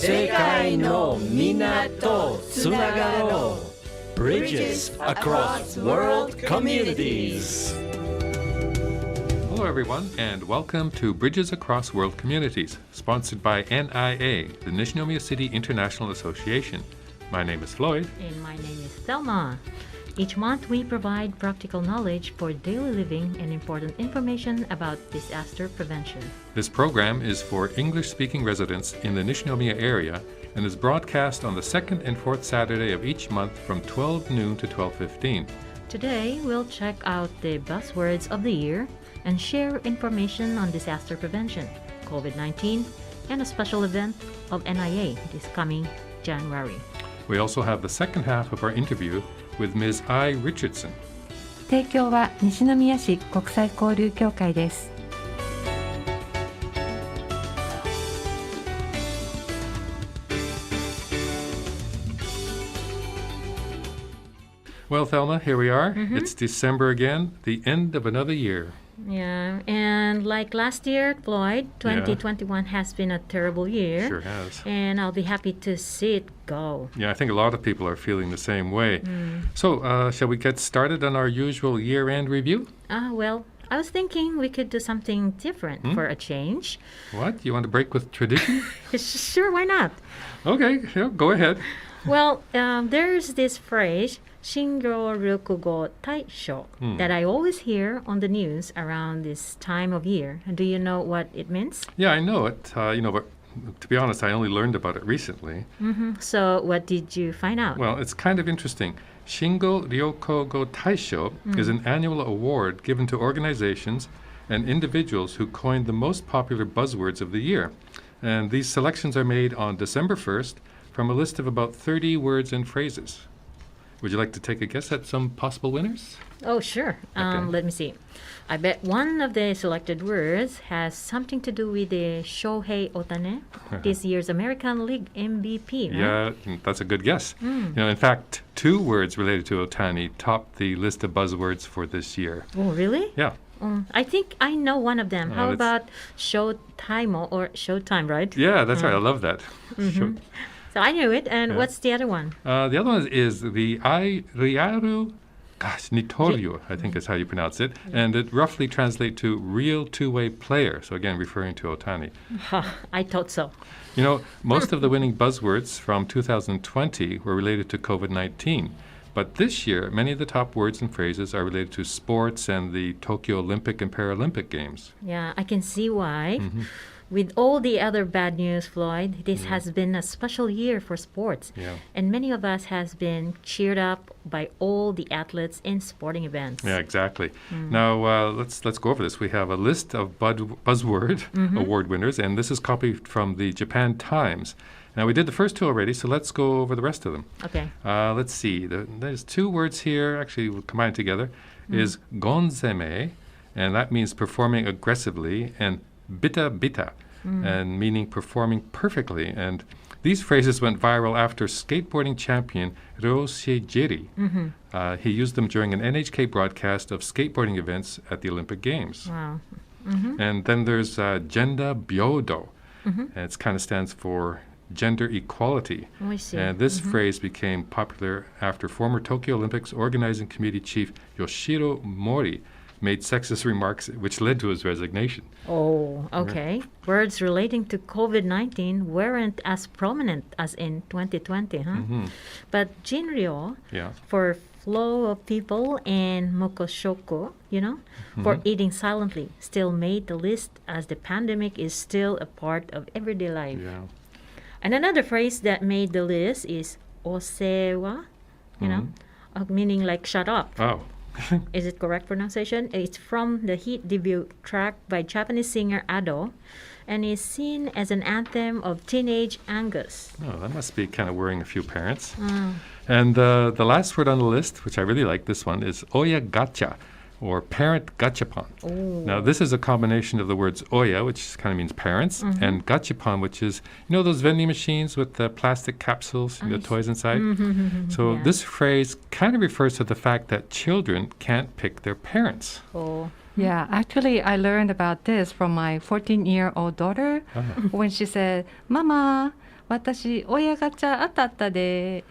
世界のみんなとつながろう Bridges across world communities. Hello everyone and welcome to Bridges Across World Communities, sponsored by NIA, the Nishinomiya City International Association. My name is Floyd. And my name is Thelma. Each month we provide practical knowledge for daily living and important information about disaster prevention. This program is for English-speaking residents in the Nishinomiya area and is broadcast on the second and fourth Saturday of each month from 12 noon to 12:15. Today we'll check out the buzzwords of the year and share information on disaster prevention, COVID-19, and a special event of NIA this coming January. We also have the second half of our interview with Ms. I. Richardson. 提供は西宮市国際交流協会です。Well, Thelma, here we are. It's December again, the end of another year. Yeah, and like last year, Floyd, 2021 has been a terrible year. Sure has. And I'll be happy to see it go. Yeah, I think a lot of people are feeling the same way. So, shall we get started on our usual year-end review? Well, I was thinking we could do something different for a change. What? You want to break with tradition? Sure, why not? Okay, yeah, go ahead. Well, there's this phrase, 新語・流行語大賞 that I always hear on the news around this time of year. Do you know what it means? Yeah, I know it. But to be honest, I only learned about it recently. So what did you find out? Well, it's kind of interesting. Shingo Ryokogo Taisho is an annual award given to organizations and individuals who coined the most popular buzzwords of the year. And these selections are made on December 1st from a list of about 30 words and phrases. Would you like to take a guess at some possible winners? Oh, sure. Let me see. I bet one of the selected words has something to do with the Shohei Ohtani, this year's American League MVP, right? Yeah, that's a good guess. In fact, 2 words related to Ohtani topped the list of buzzwords for this year. Oh, really? Yeah. I think I know one of them. How about Showtime or Showtime, right? Yeah, that's right. I love that. Sure. So I knew it. And what's the other one? The other one is the Riaru Nitoryu, I think is how you pronounce it. And it roughly translates to real two-way player. So again, referring to Ohtani. I thought so. Most of the winning buzzwords from 2020 were related to COVID-19. But this year, many of the top words and phrases are related to sports and the Tokyo Olympic and Paralympic Games. Yeah, I can see why. With all the other bad news, Floyd, this has been a special year for sports. Yeah. And many of us has been cheered up by all the athletes in sporting events. Yeah, exactly. Now, let's go over this. We have a list of buzzword award winners, and this is copied from the Japan Times. Now, we did the first 2 already, so let's go over the rest of them. Okay. Let's see. There's 2 words here, actually we'll combine together, is gonzeme, and that means performing aggressively, and bita, and meaning performing perfectly. And these phrases went viral after skateboarding champion Ryo Seijiri. He used them during an NHK broadcast of skateboarding events at the Olympic Games. Wow. And then there's gender byodo. And it kind of stands for gender equality. I see. And this phrase became popular after former Tokyo Olympics organizing committee chief Yoshiro Mori made sexist remarks which led to his resignation. Oh, okay. Words relating to COVID-19 weren't as prominent as in 2020, huh? But Jinryo, for flow of people, and mokoshoku, for eating silently, still made the list as the pandemic is still a part of everyday life. Yeah. And another phrase that made the list is osewa, meaning like shut up. Oh. Is it correct pronunciation? It's from the hit debut track by Japanese singer Ado, and is seen as an anthem of teenage angst. Oh, that must be kind of worrying a few parents. And the last word on the list, which I really like this one, is oya gacha, or parent gachapon. Now, this is a combination of the words oya, which kind of means parents, and gachapon, which is, those vending machines with the plastic capsules, the toys inside. So this phrase kind of refers to the fact that children can't pick their parents. Yeah, actually, I learned about this from my 14-year-old daughter when she said, Mama, 私親ガチャ当たったで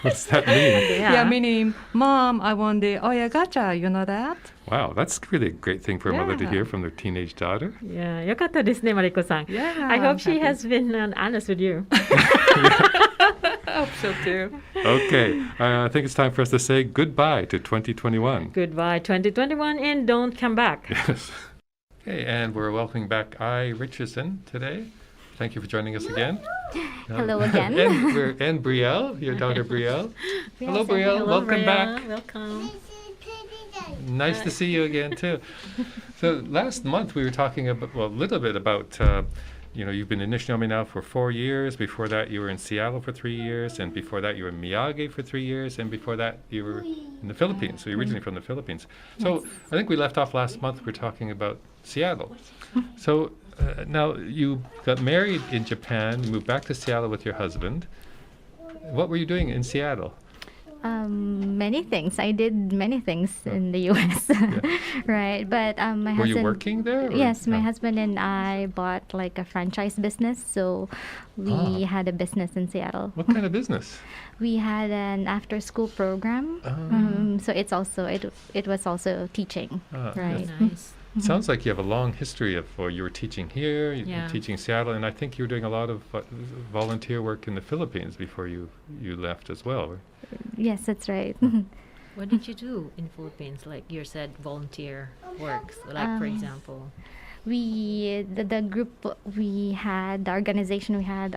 What's that mean? Yeah, meaning, Mom, I won the Oya Gacha, you know that? Wow, that's really a great thing for a mother to Yeah. hear from their teenage daughter. Yeah, よかったですね、マリコさん。Yeah, I hope she happy. has been honest with you. I hope so too. Okay, I think it's time for us to say goodbye to 2021. Goodbye 2021 and don't come back. Yes. Okay, and we're welcoming back I. Richardson today. Thank you for joining us again. Hello again. and Brielle, your daughter Brielle. Hello, Brielle. Hello, Welcome Rhea. back. Welcome. Nice to see you again, too. So last month we were talking about, well, a little bit about, you've been in Nishinomiya now for 4 years. Before that, you were in Seattle for 3 years. And before that, you were in Miyagi for 3 years. And before that, you were in the Philippines. So you're originally from the Philippines. So I think we left off last month. We were talking about Seattle. So now you got married in Japan. You moved back to Seattle with your husband. What were you doing in Seattle? Many things. I did many things in the U.S. Right, but my Were husband. you working there? Or? Yes, my No. husband and I bought like a franchise business, so we had a business in Seattle. What kind of business? We had an after-school program, so it was also teaching, right? Nice. It sounds like you have a long history of you were teaching here, you Yeah. were teaching Seattle, and I think you were doing a lot of volunteer work in the Philippines before you left as well. Right? Yes, that's right. What did you do in Philippines? Like you said, volunteer works. Like for example. The group we had, the organization we had,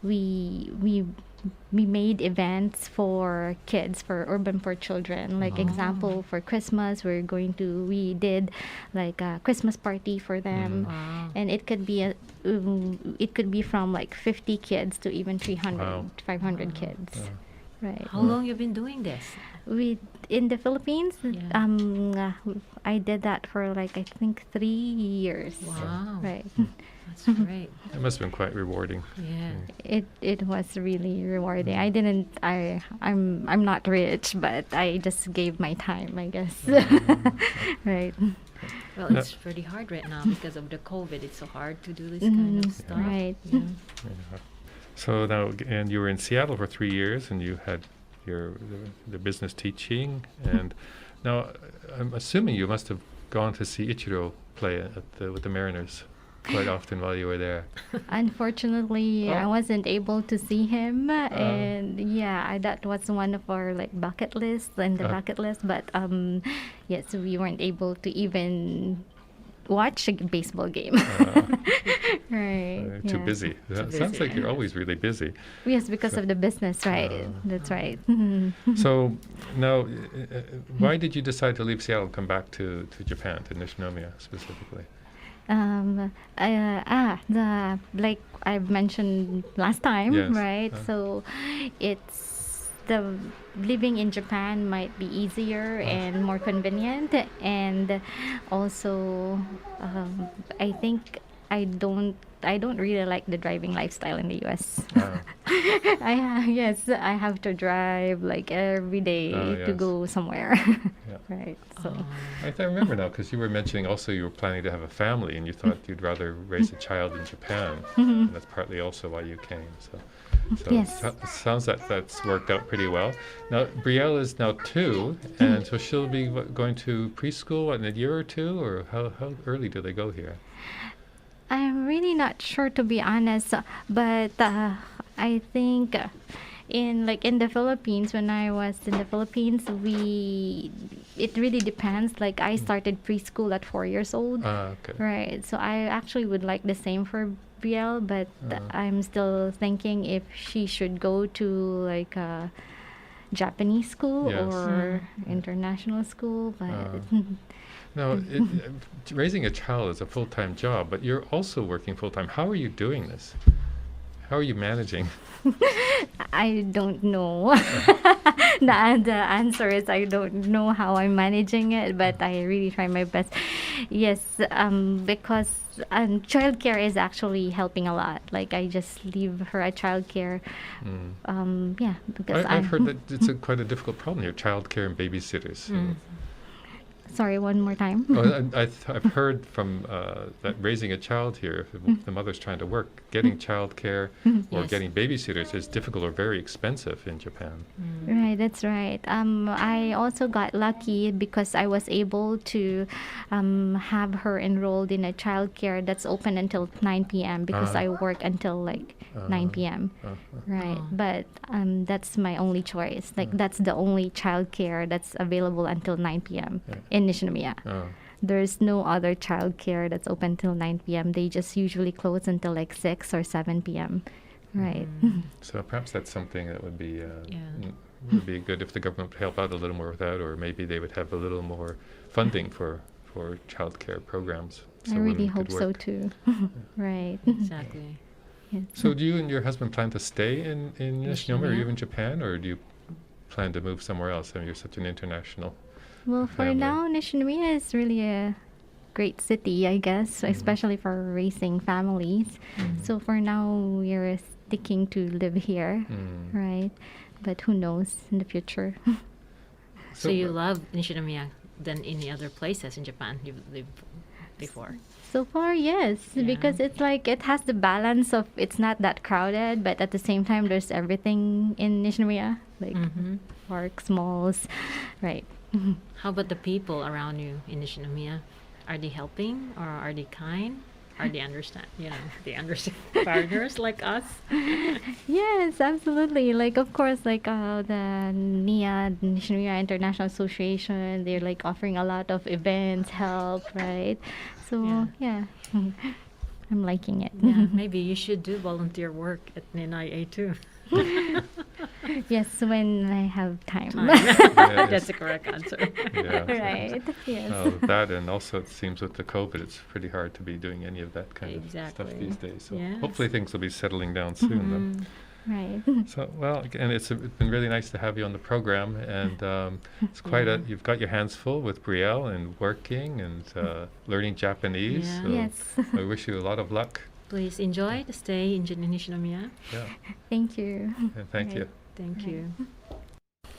we made events for kids, for urban for children. Like example, for Christmas, we did like a Christmas party for them, Wow. and it could be from like 50 kids to even 300, Wow. 500 kids. Right. How long you been doing this? In the Philippines, Yeah. I did that for like I think 3 years. Wow. Right. That's great. It must have been quite rewarding. Yeah. It was really rewarding. I'm not rich, but I just gave my time, I guess. Right. Well, it's pretty hard right now because of the COVID. It's so hard to do this kind of stuff. Right. Yeah. Yeah. So now, and you were in Seattle for 3 years, and you had the business teaching, and now I'm assuming you must have gone to see Ichiro play with the Mariners quite often while you were there. Unfortunately, I Oh. wasn't able to see him, and that was one of our like bucket lists bucket list. But yes, we weren't able to even watch a baseball game. Right. Too yeah. busy. That sounds like you're always really busy. Yes, because of the business, right? That's right. So now, why did you decide to leave Seattle and come back to Japan, to Nishinomiya specifically? Like I've mentioned last time, Yes. right? So it's the living in Japan might be easier and more convenient, and also I think I don't really like the driving lifestyle in the US. I have to drive like every day to yes. go somewhere. Right. So I remember now, because you were mentioning also you were planning to have a family, and you thought you'd rather raise a child in Japan, and that's partly also why you came. So Yes. it sounds like that's worked out pretty well. Now, Brielle is now 2, and so she'll be going to preschool in a year or 2, or how early do they go here? I'm really not sure, to be honest, but I think in the Philippines, when I was in the Philippines, it really depends. Like I started preschool at 4 years old, Okay. right? So I actually would like the same for Brielle, but I'm still thinking if she should go to like a Japanese school Yes. or international school, but Now, raising a child is a full-time job, but you're also working full-time. How are you doing this? How are you managing? I don't know. The answer is I don't know how I'm managing it, but I really try my best. Yes, because childcare is actually helping a lot. Like I just leave her at childcare. Because I've heard that it's quite a difficult problem here, childcare and babysitters. Sorry, one more time. I've heard from that raising a child here, if the mother's trying to work, getting childcare or Yes. getting babysitters is difficult or very expensive in Japan. Right, that's right. I also got lucky because I was able to have her enrolled in a childcare that's open until 9 p.m. because I work until like 9 p.m. Right, but that's my only choice. Like that's the only childcare that's available until 9 p.m. in Nishinomiya. There's no other childcare that's open till 9 p.m. They just usually close until like 6 or 7 p.m. Right. So perhaps that's something that would be good if the government would help out a little more with that, or maybe they would have a little more funding for childcare programs. So I really women hope could so work. too. Right. Exactly. Yes. So do you and your husband plan to stay in Nishinomiya or Nishinomiya. even Japan, or do you plan to move somewhere else? I mean, you're such an international. Well, for family. now, Nishinomiya is really a great city, I guess, especially for raising families. So for now, we're sticking to live here, right? But who knows in the future? So you love Nishinomiya than any other places in Japan you've lived before? So far, yes, because it's like it has the balance of it's not that crowded, but at the same time, there's everything in Nishinomiya, like parks, malls, right? How about the people around you in Nishinomiya? Are they helping or are they kind? Are they understand? They understand foreigners like us. Yes, absolutely. Like, of course, like the NIA, Nishinomiya International Association, they're like offering a lot of events, help, right? So, yeah. I'm liking it. Yeah, maybe you should do volunteer work at NIA too. Yes, when I have time. Yes. That's the correct answer. Yeah. Right, yes. That, and also it seems with the COVID, it's pretty hard to be doing any of that kind of stuff Exactly. these days. So Yes. hopefully things will be settling down soon. Though. Right. So, well, again, it's been really nice to have you on the program, and it's quite you've got your hands full with Brielle and working and learning Japanese. Yeah. So Yes. I wish you a lot of luck. Please enjoy the stay in Nishinomiya. Yeah, Thank you. and thank you. Thank you.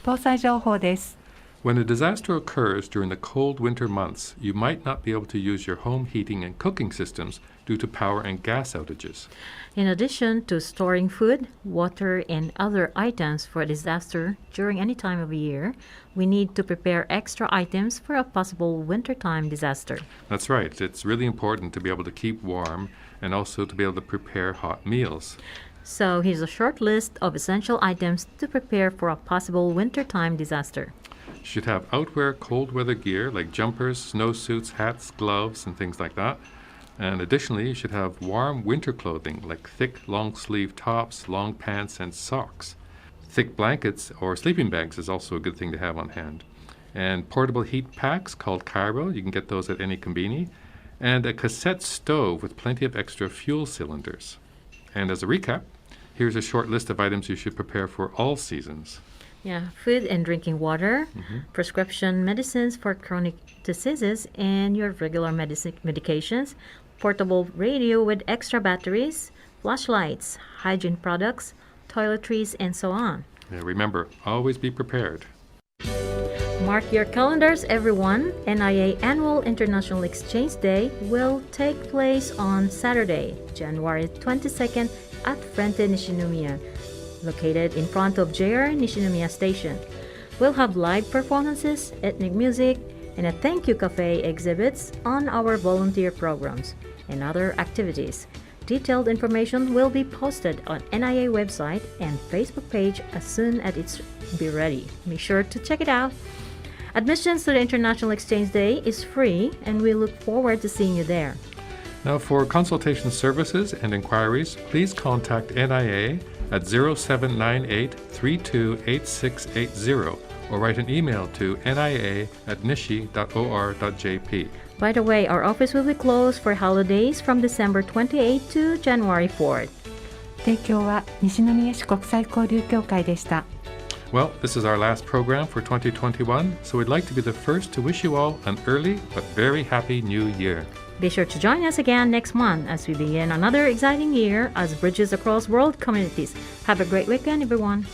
防災情報です。 When a disaster occurs during the cold winter months, you might not be able to use your home heating and cooking systems due to power and gas outages. In addition to storing food, water, and other items for a disaster during any time of year, we need to prepare extra items for a possible wintertime disaster. That's right. It's really important to be able to keep warm and also to be able to prepare hot meals. So here's a short list of essential items to prepare for a possible wintertime disaster. You should have outwear cold weather gear like jumpers, snowsuits, hats, gloves, and things like that. And additionally, you should have warm winter clothing like thick long sleeve tops, long pants, and socks. Thick blankets or sleeping bags is also a good thing to have on hand. And portable heat packs called Cairo, you can get those at any conveni. And a cassette stove with plenty of extra fuel cylinders. And as a recap, here's a short list of items you should prepare for all seasons. Yeah, food and drinking water, prescription medicines for chronic diseases and your regular medications, portable radio with extra batteries, flashlights, hygiene products, toiletries, and so on. Yeah, remember, always be prepared. Mark your calendars, everyone. NIA Annual International Exchange Day will take place on Saturday, January 22nd at Frente Nishinomiya, located in front of JR Nishinomiya Station. We'll have live performances, ethnic music, and a thank you cafe exhibits on our volunteer programs and other activities. Detailed information will be posted on NIA website and Facebook page as soon as it's be ready. Be sure to check it out. Admissions to the International Exchange Day is free, and we look forward to seeing you there. Now, for consultation services and inquiries, please contact NIA at 0798-328680 or write an email to nia@nishi.or.jp. By the way, our office will be closed for holidays from December 28th to January 4th. 提供は西宮市国際交流協会でした。 Well, this is our last program for 2021, so we'd like to be the first to wish you all an early but very happy new year. Be sure to join us again next month as we begin another exciting year as bridges across world communities. Have a great weekend, everyone.